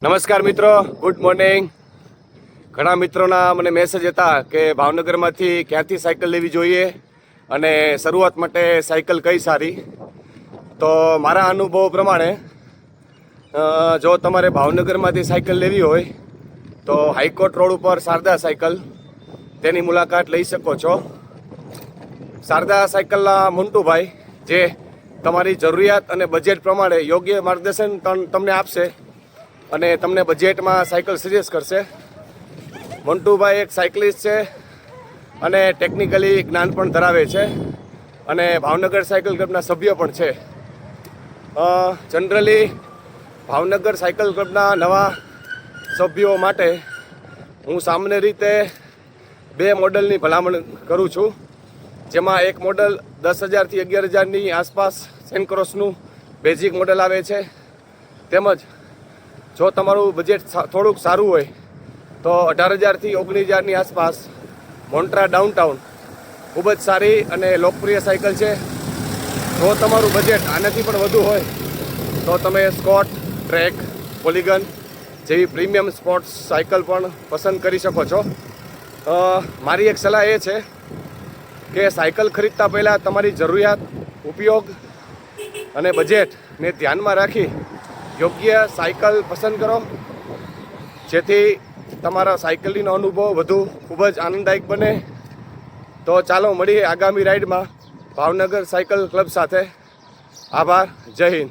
નમસ્કાર મિત્રો, good morning. ઘણા મિત્રોના મને મેસેજ હતા કે ભાવનગરમાંથી ક્યાંથી સાયકલ લેવી જોઈએ અને શરૂઆત માટે સાયકલ કઈ સારી. તો મારા અનુભવ પ્રમાણે જો તમારે ભાવનગરમાંથી સાયકલ લેવી હોય તો હાઈકોર્ટ રોડ ઉપર શારદા સાયકલ તેની મુલાકાત લઈ શકો છો. શારદા સાયકલના મંટુભાઈ જે તમારી જરૂરિયાત અને બજેટ પ્રમાણે યોગ્ય માર્ગદર્શન તમને આપશે અને તમને બજેટમાં સાયકલ સજેસ્ટ કરશે. મંટુભાઈ એક સાયકલિસ્ટ છે અને ટેકનિકલી જ્ઞાન પણ ધરાવે છે અને ભાવનગર સાયકલ ક્લબના સભ્ય પણ છે. જનરલી ભાવનગર સાયકલ ક્લબના નવા સભ્યો માટે હું સામાન્ય રીતે 2 મોડલની ભલામણ કરું છું, જેમાં એક મોડલ 10,000 થી 11,000ની આસપાસ સેનક્રોસનું બેઝિક મોડલ આવે છે. તેમજ જો તમારું બજેટ થોડુંક સારું હોય તો 18,000 થી 19,000ની આસપાસ મોન્ટ્રા ડાઉનટાઉન ખૂબ જ સારી અને લોકપ્રિય સાયકલ છે. જો તમારું બજેટ આનાથી પણ વધુ હોય તો તમે સ્કોટ, ટ્રેક, પોલિગન જેવી પ્રીમિયમ સ્પોર્ટ્સ સાયકલ પણ પસંદ કરી શકો છો. મારી એક સલાહ એ છે કે સાયકલ ખરીદતા પહેલાં તમારી જરૂરિયાત, ઉપયોગ અને બજેટને ધ્યાનમાં રાખી યોગ્ય સાયકલ પસંદ કરો, જેથી તમારા સાયકલિંગનો અનુભવ વધુ ખૂબ જ આનંદદાયક બને. તો ચાલો મળીએ આગામી રાઈડમાં ભાવનગર સાયકલ ક્લબ સાથે. આભાર. જય હિન્દ.